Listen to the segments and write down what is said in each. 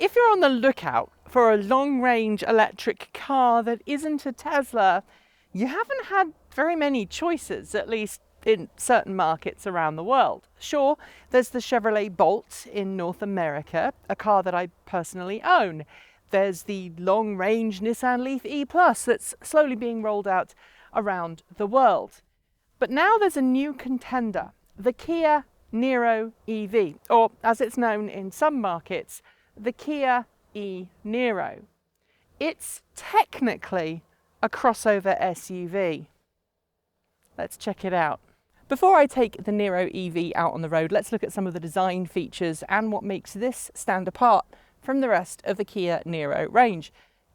If you're on the lookout for a long-range electric car that isn't a Tesla, you haven't had very many choices, at least in certain markets around the world. Sure, there's the Chevrolet Bolt in North America, a car that I personally own. There's the long-range Nissan Leaf E+ that's slowly being rolled out around the world. But now there's a new contender, the Kia Niro EV, or as it's known in some markets, the Kia e-Niro. It's technically a crossover SUV. Let's check it out. Before I take the Niro EV out on the road, let's look at some of the design features and what makes this stand apart from the rest of the Kia Niro range.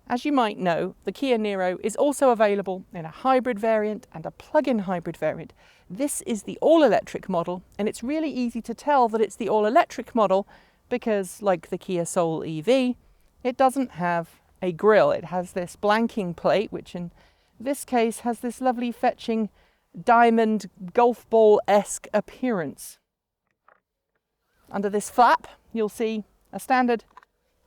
As you might know, the Kia Niro is also available in a hybrid variant and a plug-in hybrid variant. This is the all-electric model, and it's really easy to tell that it's the all-electric model because, like the Kia Soul EV, it doesn't have a grille. It has this blanking plate, which in this case has this lovely fetching diamond golf ball-esque appearance. Under this flap, you'll see a standard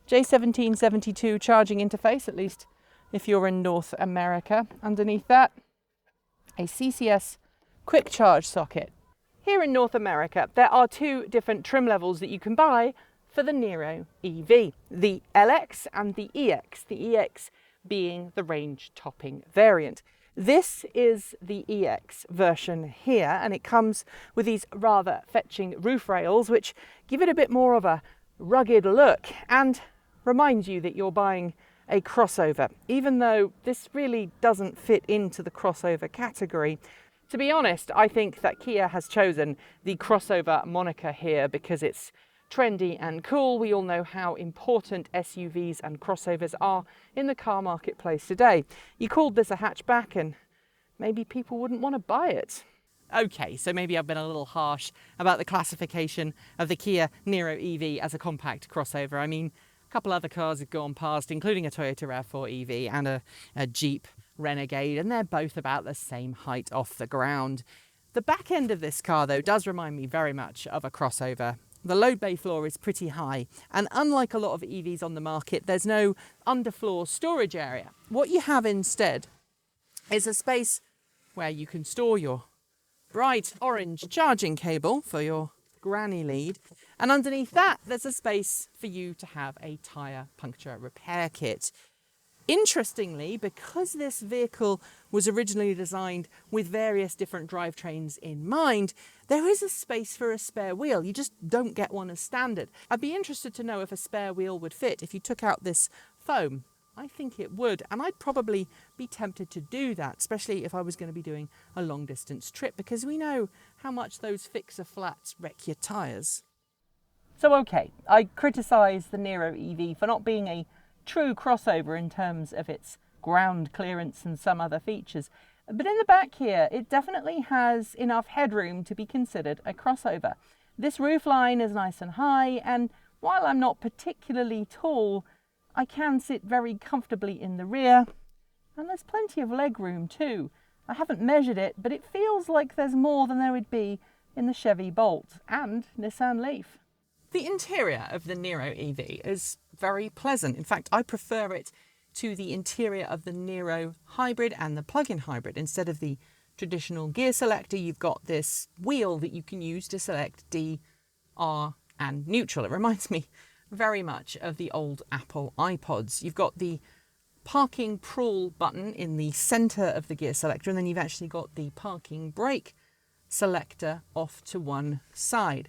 J1772 charging interface, at least if you're in North America. Underneath that, a CCS quick charge socket. Here in North America, there are two different trim levels that you can buy for the Niro EV, the LX and the EX, the EX being the range-topping variant. This is the EX version here, and it comes with these rather fetching roof rails, which give it a bit more of a rugged look and remind you that you're buying a crossover, even though this really doesn't fit into the crossover category. To be honest, I think that Kia has chosen the crossover moniker here because it's trendy and cool. We all know how important SUVs and crossovers are in the car marketplace today. You called this a hatchback and maybe people wouldn't want to buy it. Okay, so maybe I've been a little harsh about the classification of the Kia Niro EV as a compact crossover. I mean, a couple other cars have gone past, including a Toyota RAV4 EV and a Jeep Renegade, and they're both about the same height off the ground. The back end of this car, though, does remind me very much of a crossover. The load bay floor is pretty high, and unlike a lot of EVs on the market, there's no underfloor storage area. What you have instead is a space where you can store your bright orange charging cable for your granny lead, and underneath that there's a space for you to have a tyre puncture repair kit. Interestingly, because this vehicle was originally designed with various different drivetrains in mind, there is a space for a spare wheel. You just don't get one as standard. I'd be interested to know if a spare wheel would fit if you took out this foam. I think it would, and I'd probably be tempted to do that, especially if I was going to be doing a long distance trip, because we know how much those fixer flats wreck your tyres. So okay, I criticise the Niro EV for not being a true crossover in terms of its ground clearance and some other features. But in the back here, it definitely has enough headroom to be considered a crossover. This roofline is nice and high, and while I'm not particularly tall, I can sit very comfortably in the rear, and there's plenty of leg room too. I haven't measured it, but it feels like there's more than there would be in the Chevy Bolt and Nissan Leaf. The interior of the Niro EV is very pleasant. In fact, I prefer it to the interior of the Niro Hybrid and the plug-in hybrid. Instead of the traditional gear selector, you've got this wheel that you can use to select D, R and neutral. It reminds me very much of the old Apple iPods. You've got the parking prawl button in the centre of the gear selector, and then you've actually got the parking brake selector off to one side.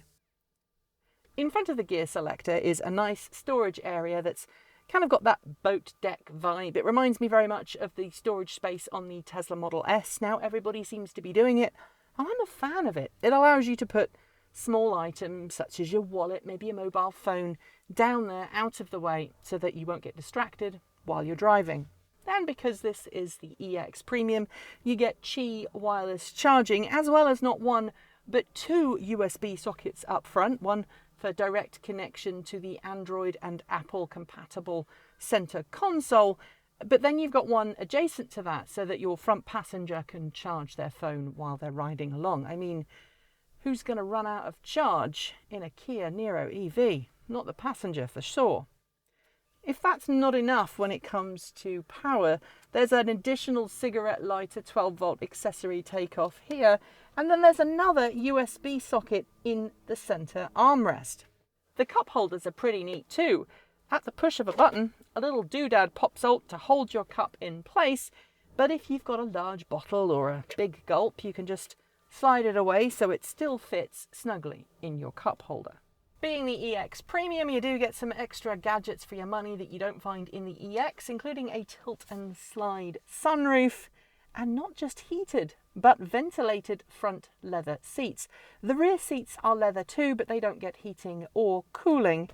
In front of the gear selector is a nice storage area that's kind of got that boat deck vibe. It reminds me very much of the storage space on the Tesla Model S. Now everybody seems to be doing it, and I'm a fan of it. It allows you to put small items such as your wallet, maybe a mobile phone, down there out of the way so that you won't get distracted while you're driving. And because this is the EX Premium, you get Qi wireless charging, as well as not one but two USB sockets up front, one for direct connection to the Android and Apple compatible center console, but then you've got one adjacent to that so that your front passenger can charge their phone while they're riding along. I mean, who's going to run out of charge in a Kia Niro EV? Not the passenger for sure. If that's not enough when it comes to power, there's an additional cigarette lighter 12-volt accessory takeoff here, and then there's another USB socket in the center armrest. The cup holders are pretty neat too. At the push of a button, a little doodad pops out to hold your cup in place, but if you've got a large bottle or a big gulp, you can just slide it away so it still fits snugly in your cup holder. Being the EX Premium, you do get some extra gadgets for your money that you don't find in the EX, including a tilt and slide sunroof, and not just heated, but ventilated front leather seats. The rear seats are leather too, but they don't get heating or cooling.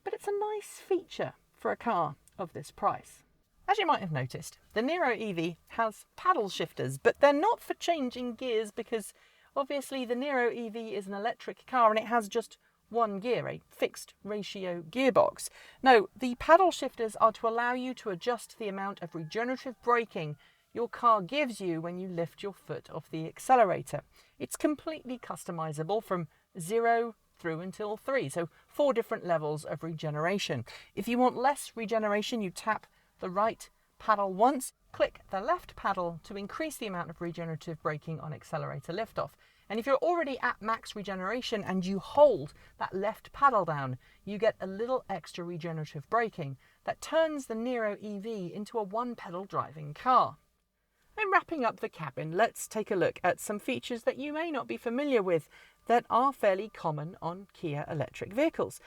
But it's a nice feature for a car of this price. As you might have noticed, the Niro EV has paddle shifters, but they're not for changing gears because obviously the Niro EV is an electric car and it has just one gear, a fixed ratio gearbox. No, the paddle shifters are to allow you to adjust the amount of regenerative braking your car gives you when you lift your foot off the accelerator. It's completely customizable from 0 through until 3, so 4 different levels of regeneration. If you want less regeneration, you tap the right paddle once, click the left paddle to increase the amount of regenerative braking on accelerator liftoff. And if you're already at max regeneration and you hold that left paddle down, you get a little extra regenerative braking that turns the Niro EV into a one-pedal driving car. And wrapping up the cabin, let's take a look at some features that you may not be familiar with that are fairly common on Kia electric vehicles.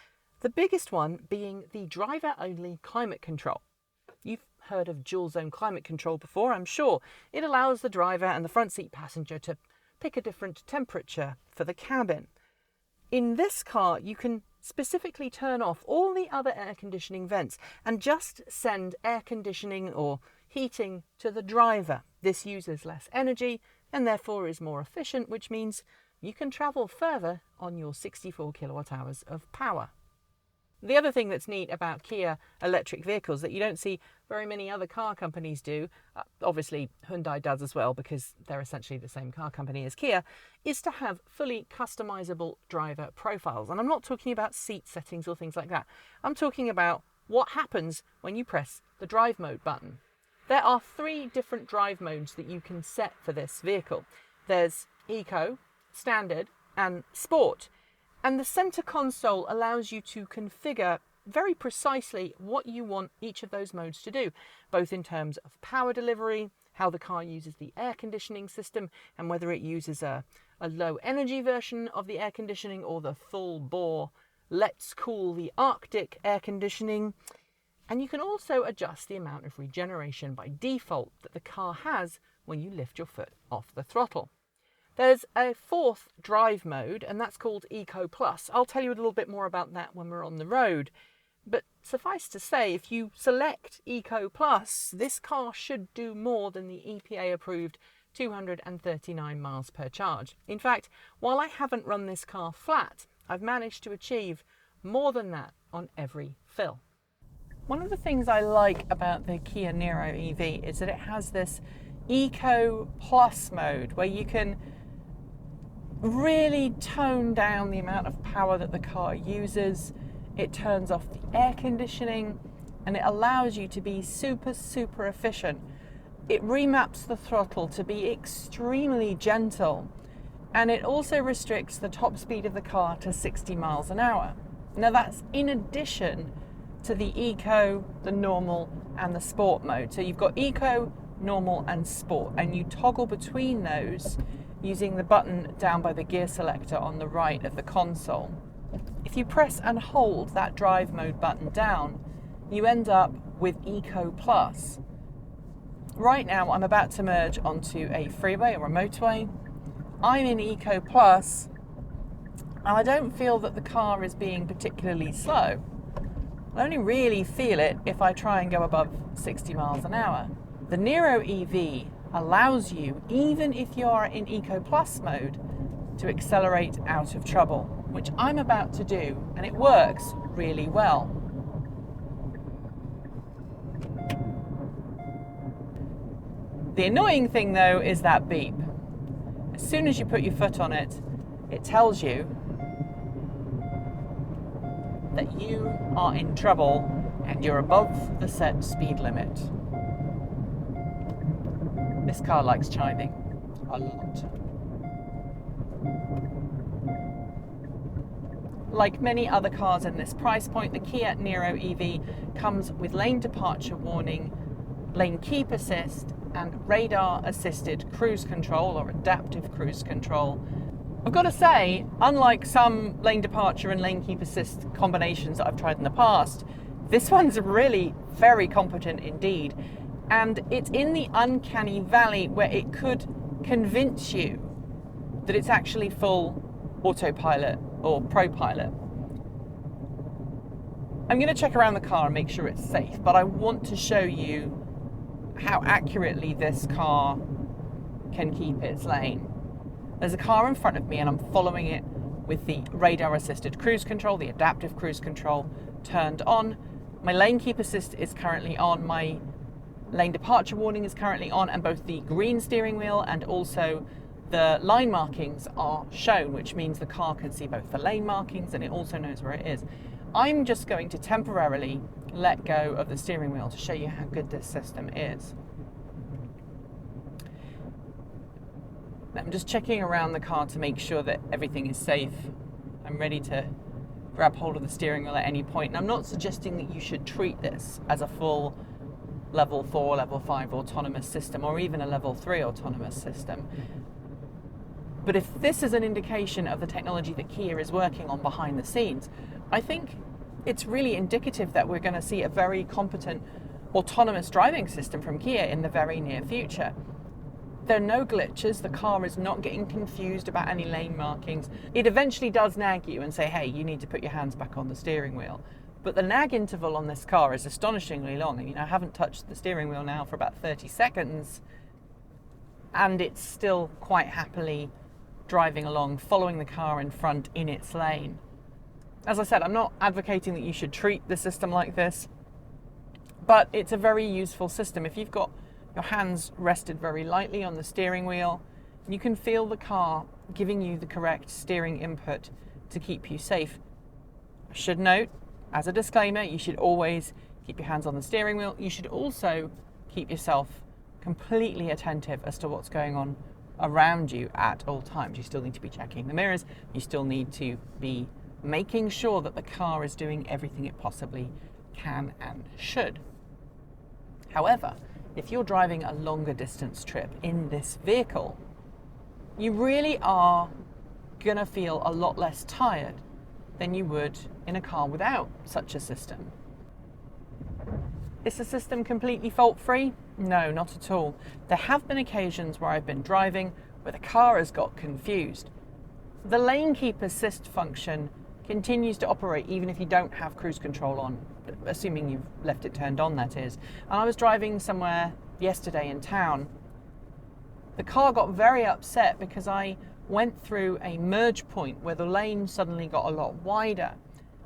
The biggest one being the driver-only climate control. You've heard of dual zone climate control before, I'm sure. It allows the driver and the front seat passenger to pick a different temperature for the cabin. In this car, you can specifically turn off all the other air conditioning vents and just send air conditioning or heating to the driver. This uses less energy and therefore is more efficient, which means you can travel further on your 64 kilowatt hours of power. The other thing that's neat about Kia electric vehicles that you don't see very many other car companies do, obviously Hyundai does as well because they're essentially the same car company as Kia, is to have fully customizable driver profiles. And I'm not talking about seat settings or things like that. I'm talking about what happens when you press the drive mode button. There are 3 different drive modes that you can set for this vehicle. There's Eco, Standard and Sport. And the center console allows you to configure very precisely what you want each of those modes to do, both in terms of power delivery, how the car uses the air conditioning system, and whether it uses a low energy version of the air conditioning or the full bore let's cool the Arctic air conditioning. And you can also adjust the amount of regeneration by default that the car has when you lift your foot off the throttle. There's a 4th drive mode, and that's called Eco Plus. I'll tell you a little bit more about that when we're on the road. But suffice to say, if you select Eco Plus, this car should do more than the EPA-approved 239 miles per charge. In fact, while I haven't run this car flat, I've managed to achieve more than that on every fill. One of the things I like about the Kia Niro EV is that it has this Eco Plus mode where you can really tone down the amount of power that the car uses. It turns off the air conditioning and it allows you to be super efficient. It remaps the throttle to be extremely gentle, and it also restricts the top speed of the car to 60 miles an hour. Now that's in addition to the Eco, the Normal and the Sport mode. So you've got Eco, Normal and Sport, and you toggle between those using the button down by the gear selector on the right of the console. If you press and hold that drive mode button down, you end up with Eco Plus. Right now I'm about to merge onto a freeway or a motorway. I'm in Eco Plus and I don't feel that the car is being particularly slow. I only really feel it if I try and go above 60 miles an hour. The Niro EV allows you, even if you are in Eco Plus mode, to accelerate out of trouble, which I'm about to do, and it works really well. The annoying thing though is that beep. As soon as you put your foot on it, it tells you that you are in trouble and you're above the set speed limit. This car likes chiming a lot. Like many other cars in this price point, the Kia Niro EV comes with lane departure warning, lane keep assist, and radar assisted cruise control or adaptive cruise control. I've got to say, unlike some lane departure and lane keep assist combinations that I've tried in the past, this one's really very competent indeed. And it's in the uncanny valley where it could convince you that it's actually full autopilot or ProPilot. I'm going to check around the car and make sure it's safe, but I want to show you how accurately this car can keep its lane. There's a car in front of me and I'm following it with the radar assisted cruise control, the adaptive cruise control turned on. My lane keep assist is currently on, my lane departure warning is currently on, and both the green steering wheel and also the line markings are shown, which means the car can see both the lane markings and it also knows where it is. I'm just going to temporarily let go of the steering wheel to show you how good this system is. I'm just checking around the car to make sure that everything is safe. I'm ready to grab hold of the steering wheel at any point, and I'm not suggesting that you should treat this as a full level 4, level 5 autonomous system or even a level 3 autonomous system. But if this is an indication of the technology that Kia is working on behind the scenes, I think it's really indicative that we're going to see a very competent autonomous driving system from Kia in the very near future. There are no glitches, the car is not getting confused about any lane markings. It eventually does nag you and say, hey, you need to put your hands back on the steering wheel. But the nag interval on this car is astonishingly long. I mean, I haven't touched the steering wheel now for about 30 seconds, and it's still quite happily driving along, following the car in front in its lane. As I said, I'm not advocating that you should treat the system like this, but it's a very useful system. If you've got your hands rested very lightly on the steering wheel, you can feel the car giving you the correct steering input to keep you safe. I should note, as a disclaimer, you should always keep your hands on the steering wheel. You should also keep yourself completely attentive as to what's going on around you at all times. You still need to be checking the mirrors. You still need to be making sure that the car is doing everything it possibly can and should. However, if you're driving a longer distance trip in this vehicle, you really are gonna feel a lot less tired than you would in a car without such a system. Is the system completely fault-free? No, not at all. There have been occasions where I've been driving where the car has got confused. The lane keep assist function continues to operate even if you don't have cruise control on, assuming you've left it turned on, that is. And I was driving somewhere yesterday in town. The car got very upset because I went through a merge point where the lane suddenly got a lot wider,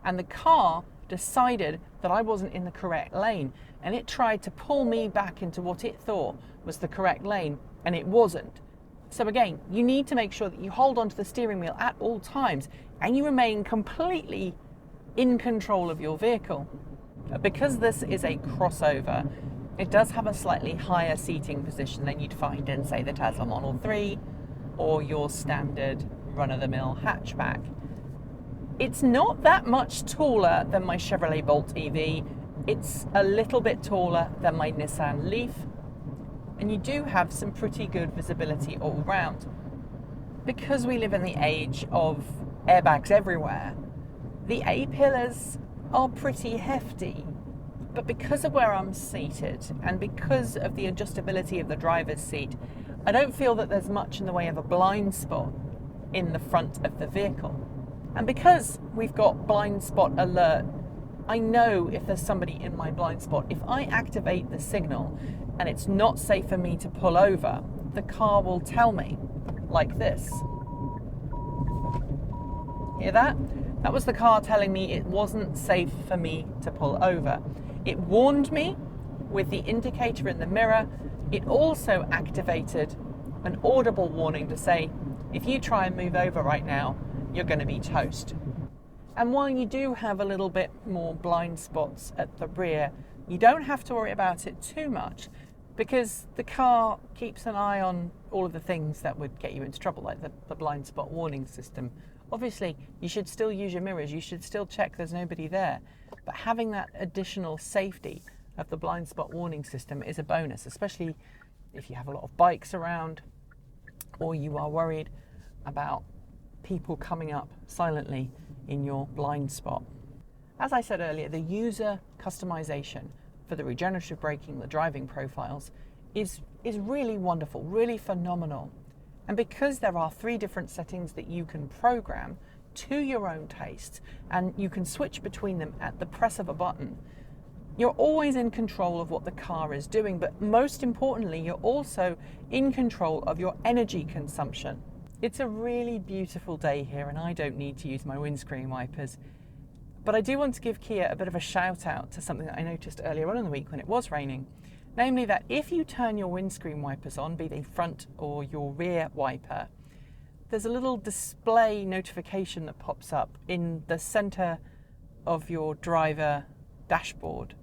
and the car decided that I wasn't in the correct lane, and it tried to pull me back into what it thought was the correct lane, and it wasn't. So again, you need to make sure that you hold onto the steering wheel at all times and you remain completely in control of your vehicle. Because this is a crossover, it does have a slightly higher seating position than you'd find in, say, the Tesla Model 3 or your standard run-of-the-mill hatchback. It's not that much taller than my Chevrolet Bolt EV. It's a little bit taller than my Nissan Leaf. And you do have some pretty good visibility all round. Because we live in the age of airbags everywhere, the A-pillars are pretty hefty. But because of where I'm seated and because of the adjustability of the driver's seat, I don't feel that there's much in the way of a blind spot in the front of the vehicle. And because we've got blind spot alert, I know if there's somebody in my blind spot. If I activate the signal and it's not safe for me to pull over, the car will tell me, like this. Hear that? That was the car telling me it wasn't safe for me to pull over. It warned me with the indicator in the mirror. It also activated an audible warning to say, if you try and move over right now, you're going to be toast. And while you do have a little bit more blind spots at the rear, you don't have to worry about it too much, because the car keeps an eye on all of the things that would get you into trouble, like the blind spot warning system. Obviously, you should still use your mirrors, you should still check there's nobody there, but having that additional safety of the blind spot warning system is a bonus, especially if you have a lot of bikes around or you are worried about people coming up silently in your blind spot. As I said earlier, the user customization for the regenerative braking, the driving profiles, is really wonderful, really phenomenal. And because there are 3 different settings that you can program to your own taste, and you can switch between them at the press of a button, you're always in control of what the car is doing, but most importantly, you're also in control of your energy consumption. It's a really beautiful day here, and I don't need to use my windscreen wipers. But I do want to give Kia a bit of a shout out to something that I noticed earlier on in the week when it was raining. Namely that if you turn your windscreen wipers on, be they front or your rear wiper, there's a little display notification that pops up in the center of your driver dashboard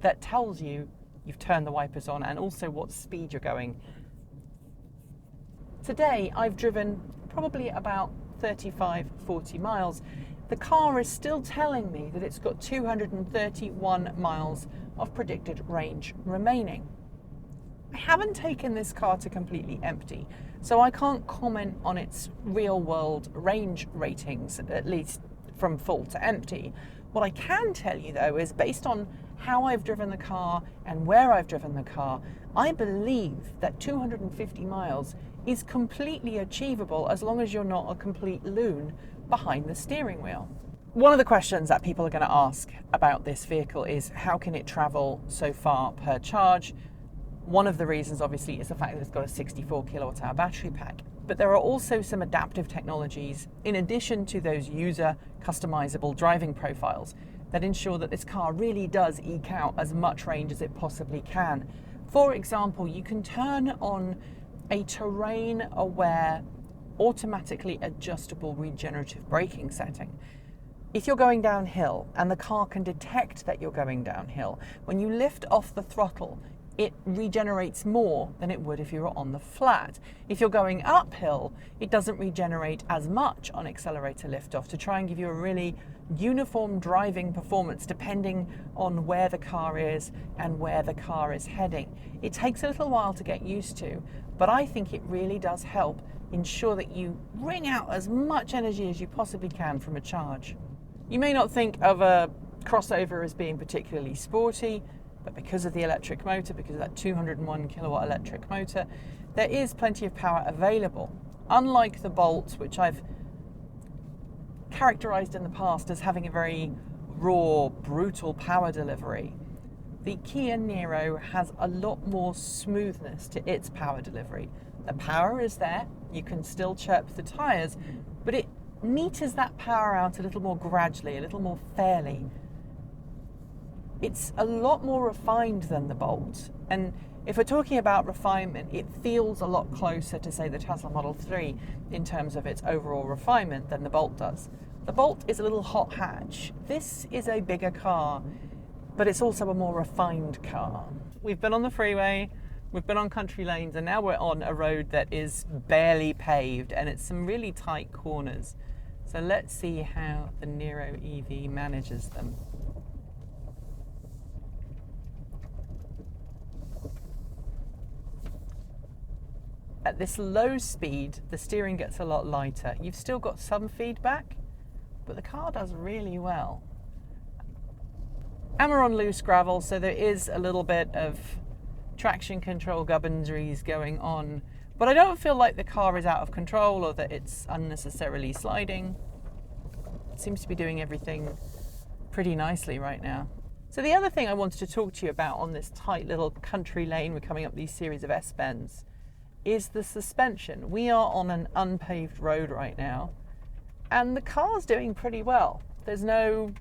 that tells you you've turned the wipers on and also what speed you're going. Today I've driven probably about 35-40 miles. The car is still telling me that it's got 231 miles of predicted range remaining. I haven't taken this car to completely empty, so I can't comment on its real-world range ratings, at least from full to empty. What I can tell you, though, is based on how I've driven the car and where I've driven the car, I believe that 250 miles is completely achievable as long as you're not a complete loon behind the steering wheel. One of the questions that people are going to ask about this vehicle is how can it travel so far per charge? One of the reasons obviously is the fact that it's got a 64 kilowatt hour battery pack, but there are also some adaptive technologies in addition to those user customizable driving profiles that ensure that this car really does eke out as much range as it possibly can. For example, you can turn on a terrain aware automatically adjustable regenerative braking setting. If you're going downhill and the car can detect that you're going downhill, when you lift off the throttle, it regenerates more than it would if you were on the flat. If you're going uphill, it doesn't regenerate as much on accelerator liftoff to try and give you a really uniform driving performance depending on where the car is and where the car is heading. It takes a little while to get used to, but I think it really does help ensure that you wring out as much energy as you possibly can from a charge. You may not think of a crossover as being particularly sporty, but because of the electric motor, because of that 201 kilowatt electric motor, there is plenty of power available. Unlike the Bolt, which I've characterized in the past as having a very raw, brutal power delivery, the Kia Niro has a lot more smoothness to its power delivery. The power is there, you can still chirp the tyres, but it meters that power out a little more gradually, a little more fairly. It's a lot more refined than the Bolt, and if we're talking about refinement, it feels a lot closer to, say, the Tesla Model 3 in terms of its overall refinement than the Bolt does. The Bolt is a little hot hatch. This is a bigger car, but it's also a more refined car. We've been on the freeway, we've been on country lanes, and now we're on a road that is barely paved, and it's some really tight corners. So let's see how the Niro EV manages them. At this low speed, the steering gets a lot lighter. You've still got some feedback, but the car does really well. And we're on loose gravel, so there is a little bit of traction control gubbinseries going on, but I don't feel like the car is out of control or that it's unnecessarily sliding. It seems to be doing everything pretty nicely right now. So the other thing I wanted to talk to you about on this tight little country lane, we're coming up these series of S-bends, is the suspension. We are on an unpaved road right now, and the car's doing pretty well. There's no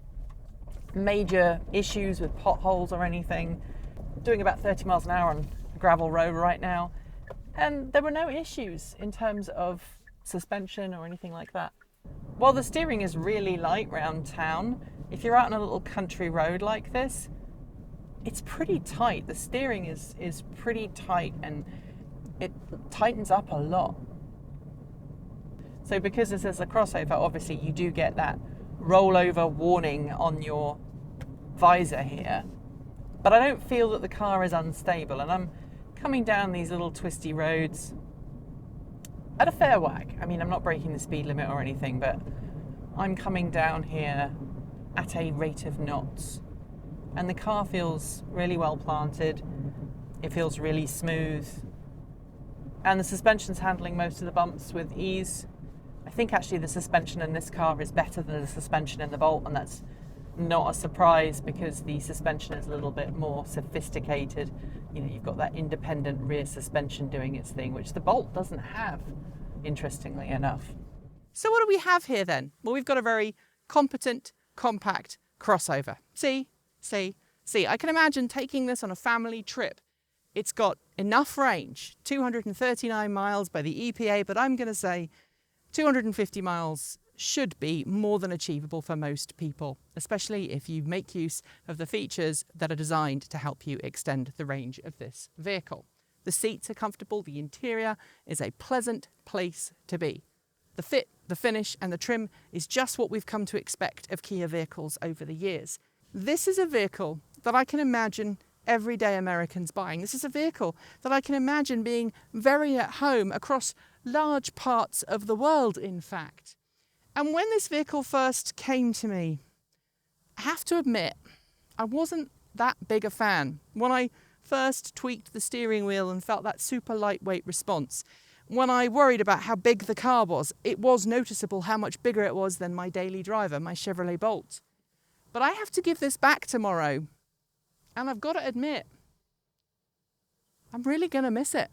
major issues with potholes or anything. Doing about 30 miles an hour on a gravel road right now, and there were no issues in terms of suspension or anything like that. While the steering is really light round town, if you're out on a little country road like this, it's pretty tight. The steering is pretty tight and it tightens up a lot. So because this is a crossover, obviously you do get that rollover warning on your visor here. But I don't feel that the car is unstable, and I'm coming down these little twisty roads at a fair whack. I mean, I'm not breaking the speed limit or anything, but I'm coming down here at a rate of knots. And the car feels really well planted. It feels really smooth. And the suspension's handling most of the bumps with ease. I think actually the suspension in this car is better than the suspension in the Bolt, and that's not a surprise because the suspension is a little bit more sophisticated. You know, you've got that independent rear suspension doing its thing, which the Bolt doesn't have, interestingly enough. So what do we have here then? Well, we've got a very competent, compact crossover. See, I can imagine taking this on a family trip. It's got enough range, 239 miles by the EPA, but I'm going to say 250 miles should be more than achievable for most people, especially if you make use of the features that are designed to help you extend the range of this vehicle. The seats are comfortable, the interior is a pleasant place to be. The fit, the finish and the trim is just what we've come to expect of Kia vehicles over the years. This is a vehicle that I can imagine everyday Americans buying. This is a vehicle that I can imagine being very at home across large parts of the world, in fact. And when this vehicle first came to me, I have to admit, I wasn't that big a fan. When I first tweaked the steering wheel and felt that super lightweight response, when I worried about how big the car was, it was noticeable how much bigger it was than my daily driver, my Chevrolet Bolt. But I have to give this back tomorrow, and I've got to admit, I'm really going to miss it.